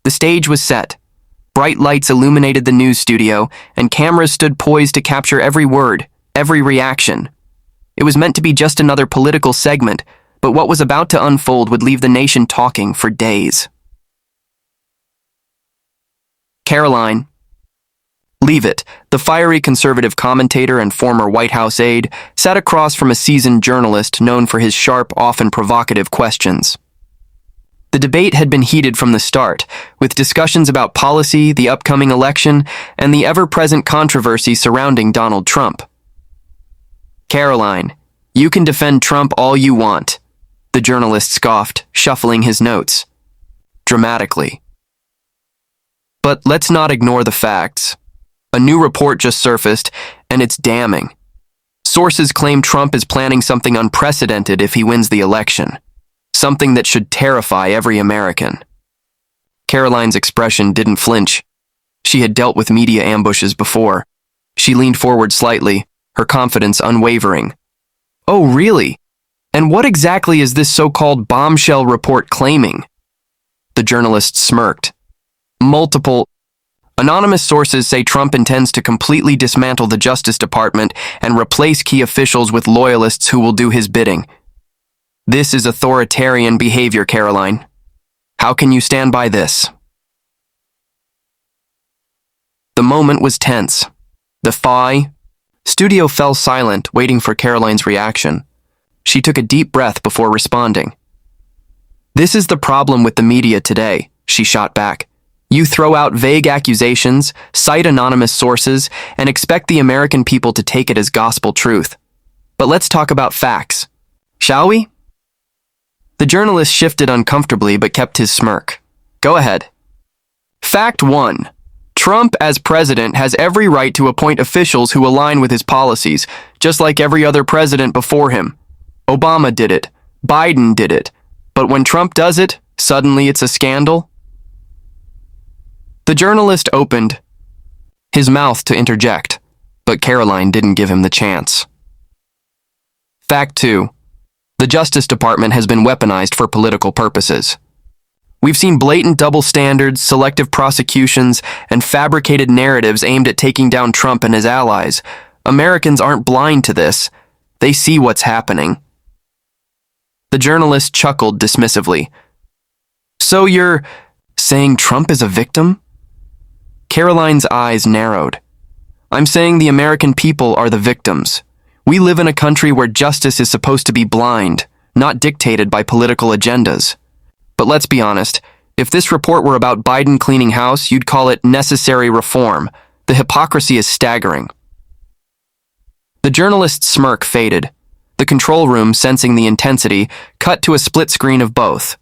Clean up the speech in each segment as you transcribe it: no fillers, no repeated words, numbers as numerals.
The stage was set. Bright lights illuminated the news studio, and cameras stood poised to capture every word, every reaction. It was meant to be just another political segment, but what was about to unfold would leave the nation talking for days. Karoline Leavitt, the fiery conservative commentator and former White House aide, sat across from a seasoned journalist known for his sharp, often provocative questions. The debate had been heated from the start, with discussions about policy, the upcoming election, and the ever-present controversy surrounding Donald Trump. "Karoline, you can defend Trump all you want," the journalist scoffed, shuffling his notes. Dramatically. "But let's not ignore the facts. A new report just surfaced, and it's damning. Sources claim Trump is planning something unprecedented if he wins the election. Something that should terrify every American." Karoline's expression didn't flinch. She had dealt with media ambushes before. She leaned forward slightly, her confidence unwavering. "Oh, really? And what exactly is this so-called bombshell report claiming?" The journalist smirked. "Multiple anonymous sources say Trump intends to completely dismantle the Justice Department and replace key officials with loyalists who will do his bidding. This is authoritarian behavior, Karoline. How can you stand by this?" The moment was tense. The studio fell silent, waiting for Karoline's reaction. She took a deep breath before responding. "This is the problem with the media today," she shot back. "You throw out vague accusations, cite anonymous sources, and expect the American people to take it as gospel truth. But let's talk about facts, shall we?" The journalist shifted uncomfortably but kept his smirk. "Go ahead." "Fact 1. Trump, as president, has every right to appoint officials who align with his policies, just like every other president before him. Obama did it. Biden did it. But when Trump does it, suddenly it's a scandal?" The journalist opened his mouth to interject, but Karoline didn't give him the chance. "Fact 2. The Justice Department has been weaponized for political purposes. We've seen blatant double standards, selective prosecutions, and fabricated narratives aimed at taking down Trump and his allies. Americans aren't blind to this. They see what's happening." The journalist chuckled dismissively. "So you're saying Trump is a victim?" Karoline's eyes narrowed. "I'm saying the American people are the victims. We live in a country where justice is supposed to be blind, not dictated by political agendas. But let's be honest, if this report were about Biden cleaning house, you'd call it necessary reform. The hypocrisy is staggering." The journalist's smirk faded. The control room, sensing the intensity, cut to a split screen of both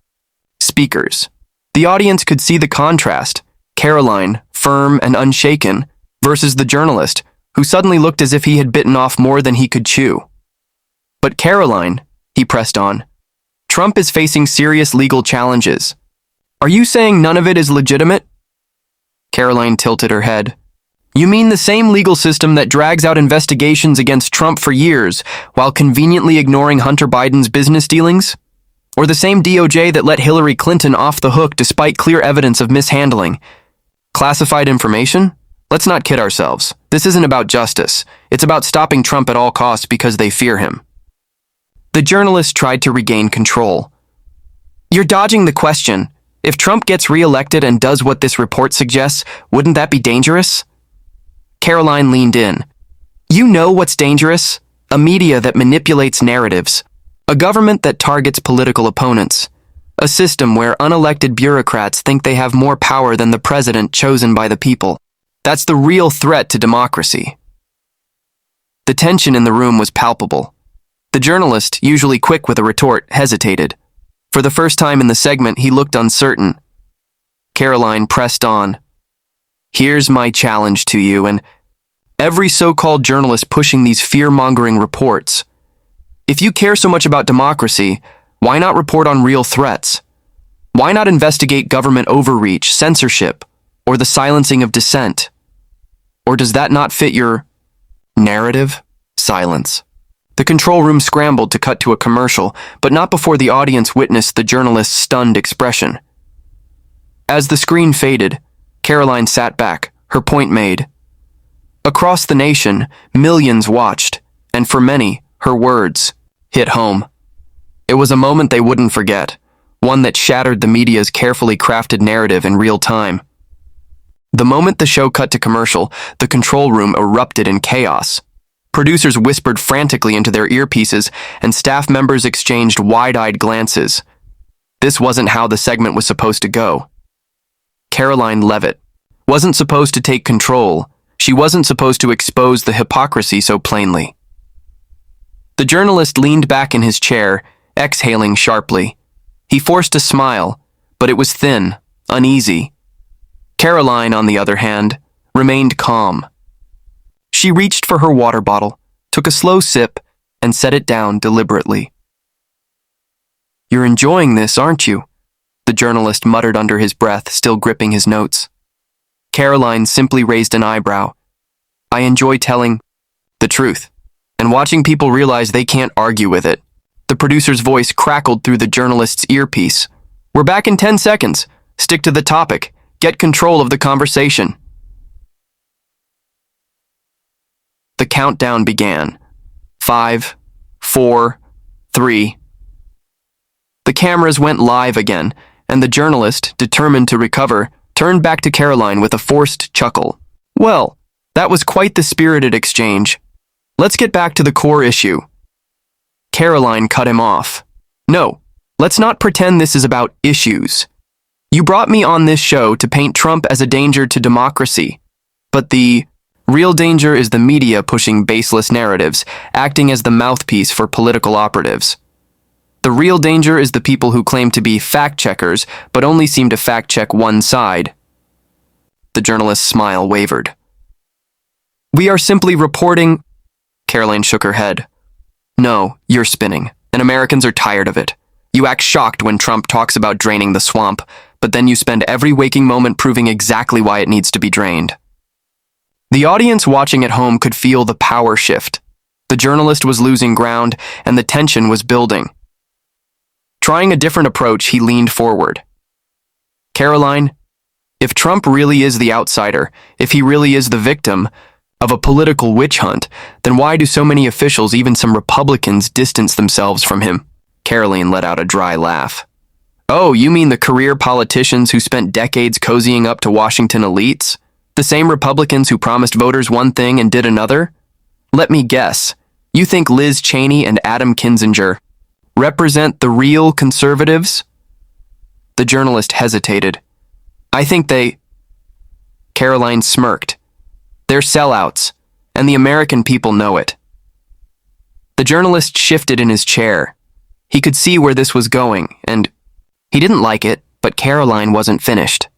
speakers. The audience could see the contrast: Karoline, firm and unshaken, versus the journalist, who suddenly looked as if he had bitten off more than he could chew. "But Karoline," he pressed on, "Trump is facing serious legal challenges. Are you saying none of it is legitimate?" Karoline tilted her head. "You mean the same legal system that drags out investigations against Trump for years while conveniently ignoring Hunter Biden's business dealings? Or the same DOJ that let Hillary Clinton off the hook despite clear evidence of mishandling? Classified information? Let's not kid ourselves. This isn't about justice. It's about stopping Trump at all costs because they fear him." The journalist tried to regain control. "You're dodging the question. If Trump gets reelected and does what this report suggests, wouldn't that be dangerous?" Karoline leaned in. "You know what's dangerous? A media that manipulates narratives. A government that targets political opponents. A system where unelected bureaucrats think they have more power than the president chosen by the people. That's the real threat to democracy." The tension in the room was palpable. The journalist, usually quick with a retort, hesitated. For the first time in the segment, he looked uncertain. Karoline pressed on. "Here's my challenge to you and every so-called journalist pushing these fear-mongering reports. If you care so much about democracy, why not report on real threats? Why not investigate government overreach, censorship, or the silencing of dissent? Or does that not fit your narrative?" Silence. The control room scrambled to cut to a commercial, but not before the audience witnessed the journalist's stunned expression. As the screen faded, Karoline sat back, her point made. Across the nation, millions watched, and for many, her words hit home. It was a moment they wouldn't forget, one that shattered the media's carefully crafted narrative in real time. The moment the show cut to commercial, the control room erupted in chaos. Producers whispered frantically into their earpieces, and staff members exchanged wide-eyed glances. This wasn't how the segment was supposed to go. Karoline Leavitt wasn't supposed to take control. She wasn't supposed to expose the hypocrisy so plainly. The journalist leaned back in his chair, exhaling sharply. He forced a smile, but it was thin, uneasy. Karoline, on the other hand, remained calm. She reached for her water bottle, took a slow sip, and set it down deliberately. "You're enjoying this, aren't you?" the journalist muttered under his breath, still gripping his notes. Karoline simply raised an eyebrow. "I enjoy telling the truth, and watching people realize they can't argue with it." The producer's voice crackled through the journalist's earpiece. "We're back in 10 seconds. Stick to the topic. Get control of the conversation." The countdown began. 5, 4, 3. The cameras went live again, and the journalist, determined to recover, turned back to Karoline with a forced chuckle. "Well, that was quite the spirited exchange. Let's get back to the core issue." Karoline cut him off. "No, let's not pretend this is about issues. You brought me on this show to paint Trump as a danger to democracy, but the real danger is the media pushing baseless narratives, acting as the mouthpiece for political operatives. The real danger is the people who claim to be fact-checkers, but only seem to fact-check one side." The journalist's smile wavered. "We are simply reporting—" Karoline shook her head. "No, you're spinning, and Americans are tired of it. You act shocked when Trump talks about draining the swamp, but then you spend every waking moment proving exactly why it needs to be drained." The audience watching at home could feel the power shift. The journalist was losing ground, and the tension was building. Trying a different approach, he leaned forward. "Karoline, if Trump really is the outsider, if he really is the victim of a political witch hunt, then why do so many officials, even some Republicans, distance themselves from him?" Karoline let out a dry laugh. "Oh, you mean the career politicians who spent decades cozying up to Washington elites? The same Republicans who promised voters one thing and did another? Let me guess, you think Liz Cheney and Adam Kinzinger represent the real conservatives?" The journalist hesitated. "I think they—" Karoline smirked. "They're sellouts, and the American people know it." The journalist shifted in his chair. He could see where this was going, and he didn't like it, but Karoline wasn't finished.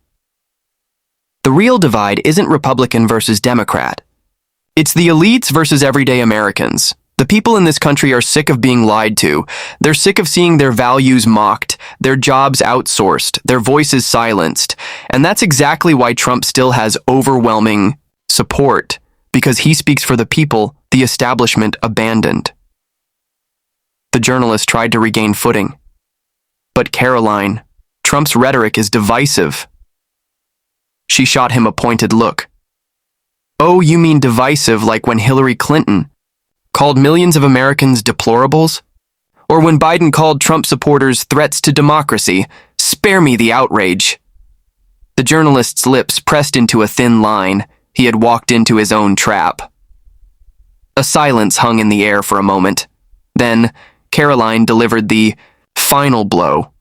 "The real divide isn't Republican versus Democrat. It's the elites versus everyday Americans. The people in this country are sick of being lied to. They're sick of seeing their values mocked, their jobs outsourced, their voices silenced. And that's exactly why Trump still has overwhelming support, because he speaks for the people the establishment abandoned." The journalist tried to regain footing. "But Karoline, Trump's rhetoric is divisive." She shot him a pointed look. "Oh, you mean divisive like when Hillary Clinton called millions of Americans deplorables? Or when Biden called Trump supporters threats to democracy? Spare me the outrage." The journalist's lips pressed into a thin line. He had walked into his own trap. A silence hung in the air for a moment. Then, Karoline delivered the final blow.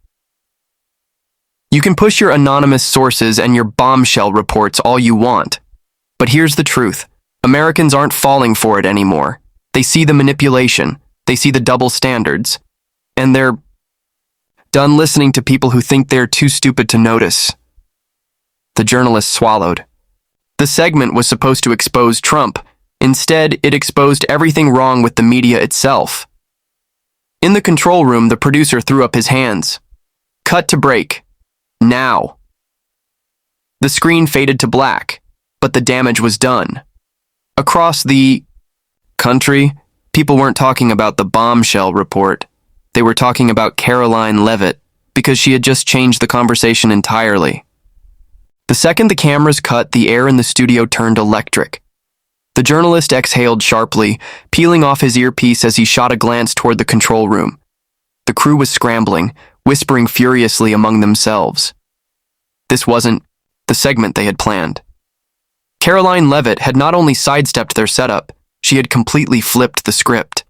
"You can push your anonymous sources and your bombshell reports all you want. But here's the truth. Americans aren't falling for it anymore. They see the manipulation. They see the double standards. And they're done listening to people who think they're too stupid to notice." The journalist swallowed. The segment was supposed to expose Trump. Instead, it exposed everything wrong with the media itself. In the control room, the producer threw up his hands. "Cut to break. Now." The screen faded to black, but the damage was done. Across the country, people weren't talking about the bombshell report. They were talking about Karoline Leavitt, because she had just changed the conversation entirely. The second the cameras cut, the air in the studio turned electric. The journalist exhaled sharply, peeling off his earpiece as he shot a glance toward the control room. The crew was scrambling, whispering furiously among themselves. This wasn't the segment they had planned. Karoline Leavitt had not only sidestepped their setup, she had completely flipped the script.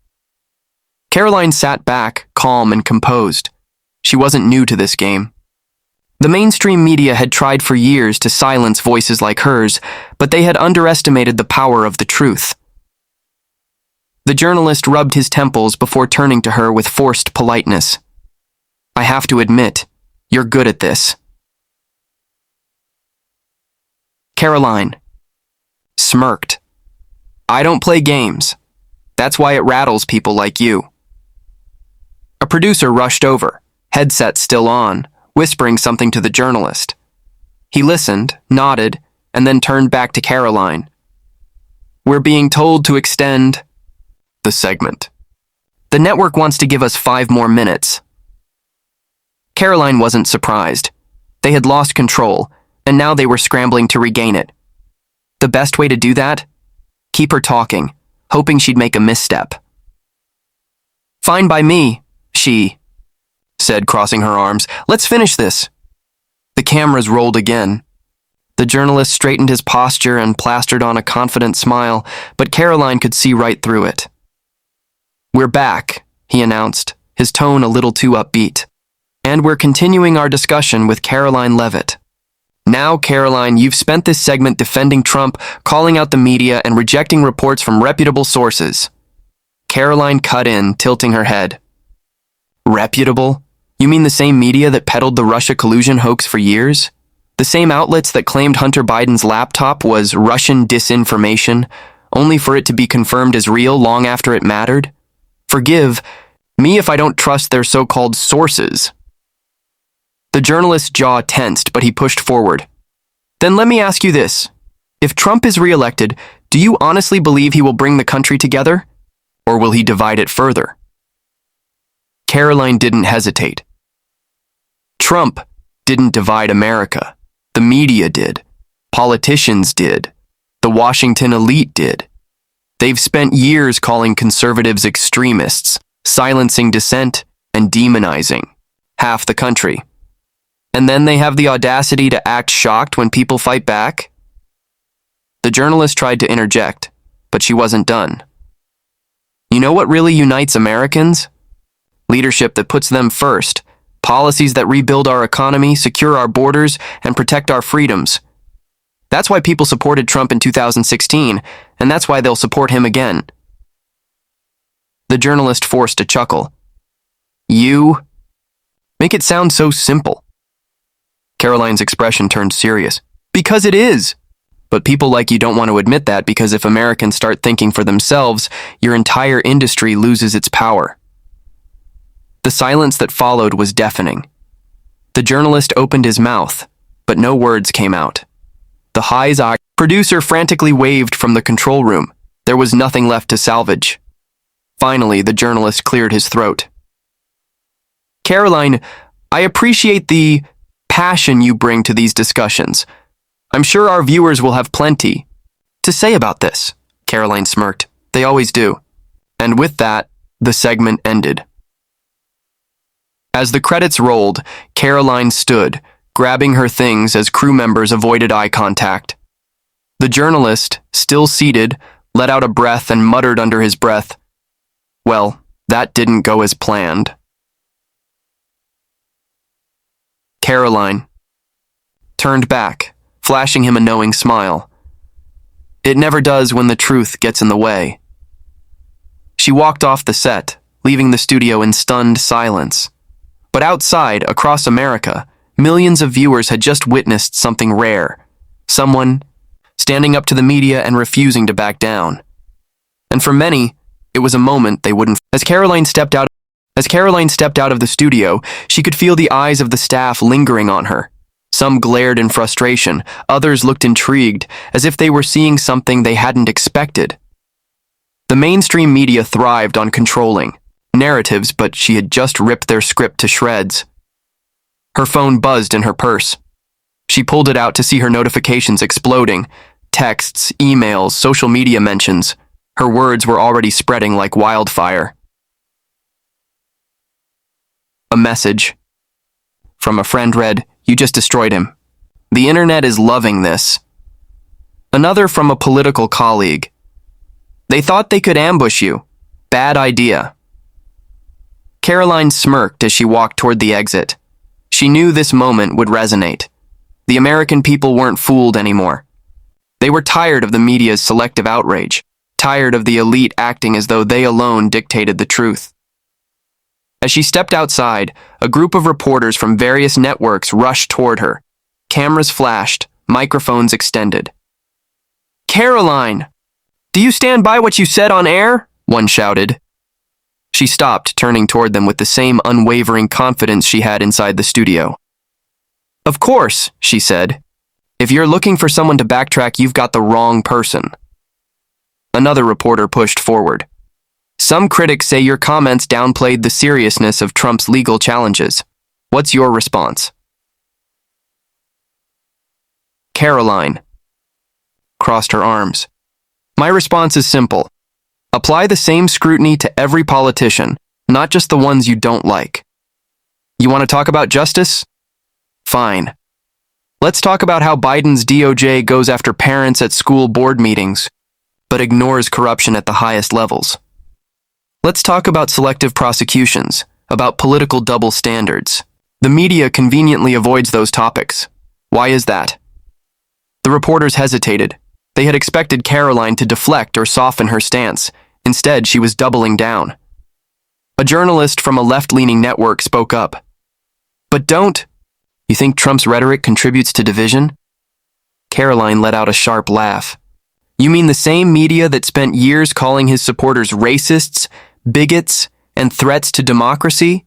Karoline sat back, calm and composed. She wasn't new to this game. The mainstream media had tried for years to silence voices like hers, but they had underestimated the power of the truth. The journalist rubbed his temples before turning to her with forced politeness. "I have to admit, you're good at this." Karoline smirked. "I don't play games. That's why it rattles people like you." A producer rushed over, headset still on, whispering something to the journalist. He listened, nodded, and then turned back to Karoline. "We're being told to extend the segment. The network wants to give us 5 more minutes." Karoline wasn't surprised. They had lost control, and now they were scrambling to regain it. The best way to do that? Keep her talking, hoping she'd make a misstep. "Fine by me," she said, crossing her arms. "Let's finish this." The cameras rolled again. The journalist straightened his posture and plastered on a confident smile, but Karoline could see right through it. "We're back," he announced, his tone a little too upbeat. "And we're continuing our discussion with Karoline Leavitt. Now, Karoline, you've spent this segment defending Trump, calling out the media, and rejecting reports from reputable sources." Karoline cut in, tilting her head. "Reputable? You mean the same media that peddled the Russia collusion hoax for years? The same outlets that claimed Hunter Biden's laptop was Russian disinformation, only for it to be confirmed as real long after it mattered? Forgive me if I don't trust their so-called sources." The journalist's jaw tensed, but he pushed forward. "Then let me ask you this. If Trump is reelected, do you honestly believe he will bring the country together? Or will he divide it further?" Karoline didn't hesitate. Trump didn't divide America. The media did. Politicians did. The Washington elite did. They've spent years calling conservatives extremists, silencing dissent, and demonizing half the country. And then they have the audacity to act shocked when people fight back? The journalist tried to interject, but she wasn't done. "You know what really unites Americans? Leadership that puts them first, policies that rebuild our economy, secure our borders, and protect our freedoms. That's why people supported Trump in 2016, and that's why they'll support him again." The journalist forced a chuckle. "You make it sound so simple." Karoline's expression turned serious. "Because it is. But people like you don't want to admit that, because if Americans start thinking for themselves, your entire industry loses its power." The silence that followed was deafening. The journalist opened his mouth, but no words came out. The high-eyed producer frantically waved from the control room. There was nothing left to salvage. Finally, the journalist cleared his throat. "Karoline, I appreciate the passion you bring to these discussions. I'm sure our viewers will have plenty to say about this." Karoline smirked. "They always do." And with that, the segment ended. As the credits rolled, Karoline stood, grabbing her things as crew members avoided eye contact. The journalist, still seated, let out a breath and muttered under his breath, "Well, that didn't go as planned." Karoline turned back, flashing him a knowing smile. It never does when the truth gets in the way. She walked off the set, leaving the studio in stunned silence. But outside, across America, millions of viewers had just witnessed something rare. Someone standing up to the media and refusing to back down. And for many, it was a moment they wouldn't. As Karoline stepped out of the studio, she could feel the eyes of the staff lingering on her. Some glared in frustration, others looked intrigued, as if they were seeing something they hadn't expected. The mainstream media thrived on controlling narratives, but she had just ripped their script to shreds. Her phone buzzed in her purse. She pulled it out to see her notifications exploding. Texts, emails, social media mentions. Her words were already spreading like wildfire. A message from a friend read, "You just destroyed him. The internet is loving this." Another from a political colleague. "They thought they could ambush you. Bad idea." Karoline smirked as she walked toward the exit. She knew this moment would resonate. The American people weren't fooled anymore. They were tired of the media's selective outrage, tired of the elite acting as though they alone dictated the truth. As she stepped outside, a group of reporters from various networks rushed toward her. Cameras flashed, microphones extended. "Karoline! Do you stand by what you said on air?" one shouted. She stopped, turning toward them with the same unwavering confidence she had inside the studio. "Of course," she said. "If you're looking for someone to backtrack, you've got the wrong person." Another reporter pushed forward. "Some critics say your comments downplayed the seriousness of Trump's legal challenges. What's your response?" Karoline crossed her arms. "My response is simple. Apply the same scrutiny to every politician, not just the ones you don't like. You want to talk about justice? Fine. Let's talk about how Biden's DOJ goes after parents at school board meetings, but ignores corruption at the highest levels. Let's talk about selective prosecutions, about political double standards. The media conveniently avoids those topics. Why is that?" The reporters hesitated. They had expected Karoline to deflect or soften her stance. Instead, she was doubling down. A journalist from a left-leaning network spoke up. "But don't. You think Trump's rhetoric contributes to division?" Karoline let out a sharp laugh. "You mean the same media that spent years calling his supporters racists, bigots, and threats to democracy?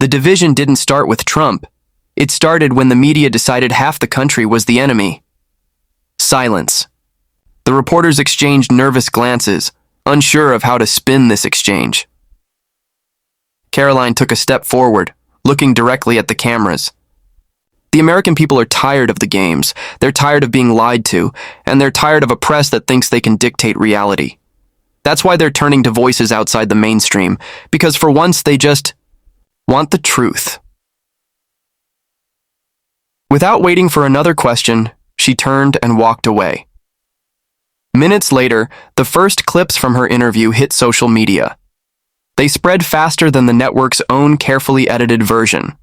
The division didn't start with Trump. It started when the media decided half the country was the enemy." Silence. The reporters exchanged nervous glances, unsure of how to spin this exchange. Karoline took a step forward, looking directly at the cameras. "The American people are tired of the games. They're tired of being lied to, and they're tired of a press that thinks they can dictate reality. That's why they're turning to voices outside the mainstream, because for once they just want the truth." Without waiting for another question, she turned and walked away. Minutes later, the first clips from her interview hit social media. They spread faster than the network's own carefully edited version.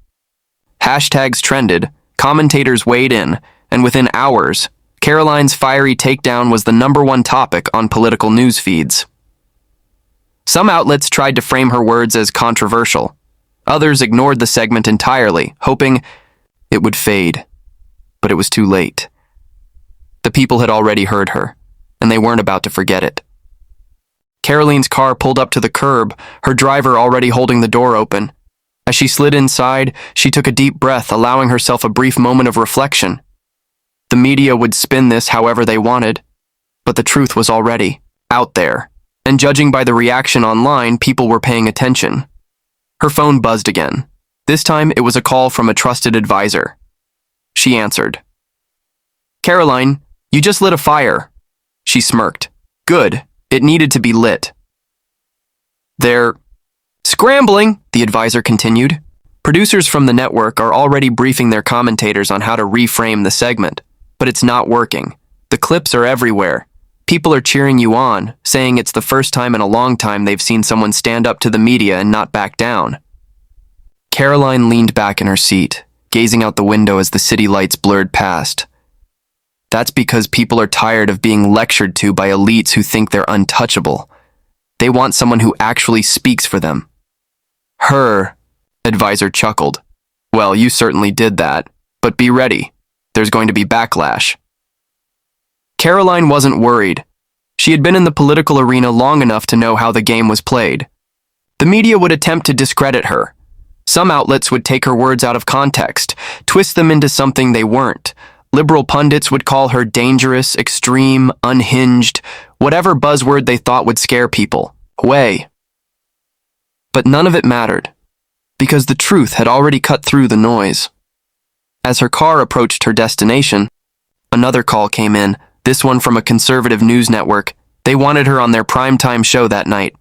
Hashtags trended, commentators weighed in, and within hours, Karoline's fiery takedown was the #1 topic on political news feeds. Some outlets tried to frame her words as controversial. Others ignored the segment entirely, hoping it would fade. But it was too late. The people had already heard her, and they weren't about to forget it. Karoline's car pulled up to the curb, her driver already holding the door open. As she slid inside, she took a deep breath, allowing herself a brief moment of reflection. The media would spin this however they wanted, but the truth was already out there, and judging by the reaction online, people were paying attention. Her phone buzzed again. This time, it was a call from a trusted advisor. She answered. "Karoline, you just lit a fire." She smirked. "Good. It needed to be lit." "They're scrambling," the advisor continued. "Producers from the network are already briefing their commentators on how to reframe the segment, but it's not working. The clips are everywhere. People are cheering you on, saying it's the first time in a long time they've seen someone stand up to the media and not back down." Karoline leaned back in her seat, gazing out the window as the city lights blurred past. That's because people are tired of being lectured to by elites who think they're untouchable. They want someone who actually speaks for them. "Her," advisor chuckled. "Well, you certainly did that, but be ready. There's going to be backlash." Karoline wasn't worried. She had been in the political arena long enough to know how the game was played. The media would attempt to discredit her. Some outlets would take her words out of context, twist them into something they weren't. Liberal pundits would call her dangerous, extreme, unhinged, whatever buzzword they thought would scare people away. But none of it mattered, because the truth had already cut through the noise. As her car approached her destination, another call came in, this one from a conservative news network. They wanted her on their primetime show that night.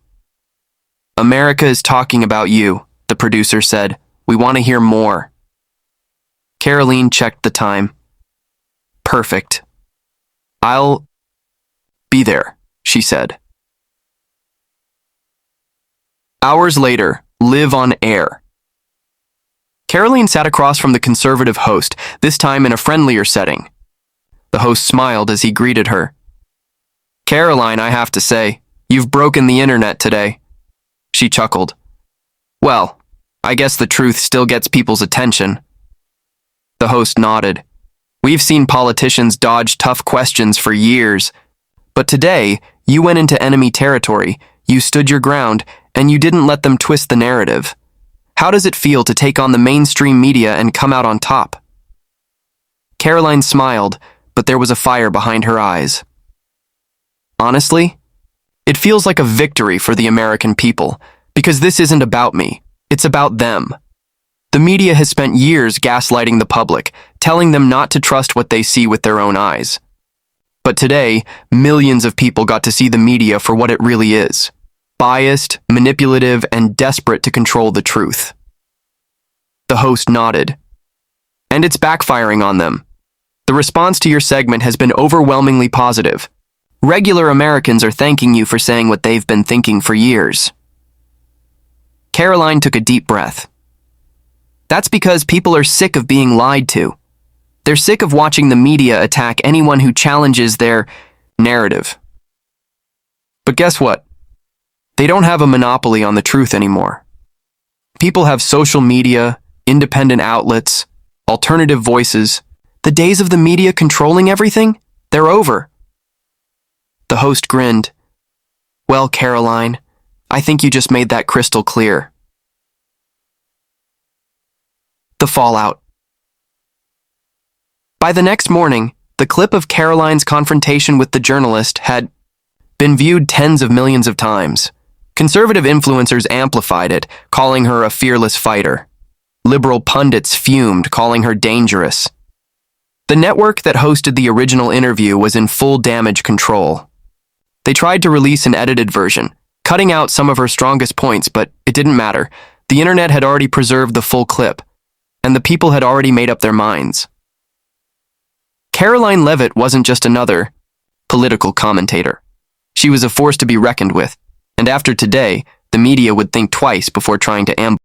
"America is talking about you," the producer said. "We want to hear more." Karoline checked the time. "Perfect. I'll be there," she said. Hours later, live on air. Karoline sat across from the conservative host, this time in a friendlier setting. The host smiled as he greeted her. "Karoline, I have to say, you've broken the internet today." She chuckled. "Well, I guess the truth still gets people's attention." The host nodded. "We've seen politicians dodge tough questions for years. But today, you went into enemy territory, you stood your ground, and you didn't let them twist the narrative. How does it feel to take on the mainstream media and come out on top?" Karoline smiled, but there was a fire behind her eyes. "Honestly, it feels like a victory for the American people, because this isn't about me, it's about them. The media has spent years gaslighting the public, telling them not to trust what they see with their own eyes. But today, millions of people got to see the media for what it really is: biased, manipulative, and desperate to control the truth." The host nodded. "And it's backfiring on them. The response to your segment has been overwhelmingly positive. Regular Americans are thanking you for saying what they've been thinking for years." Karoline took a deep breath. "That's because people are sick of being lied to. They're sick of watching the media attack anyone who challenges their narrative. But guess what? They don't have a monopoly on the truth anymore. People have social media, independent outlets, alternative voices. The days of the media controlling everything, they're over." The host grinned. "Well, Karoline, I think you just made that crystal clear." The fallout. By the next morning, the clip of Karoline's confrontation with the journalist had been viewed tens of millions of times. Conservative influencers amplified it, calling her a fearless fighter. Liberal pundits fumed, calling her dangerous. The network that hosted the original interview was in full damage control. They tried to release an edited version, cutting out some of her strongest points, but it didn't matter. The internet had already preserved the full clip, and the people had already made up their minds. Karoline Leavitt wasn't just another political commentator. She was a force to be reckoned with, and after today, the media would think twice before trying to ambush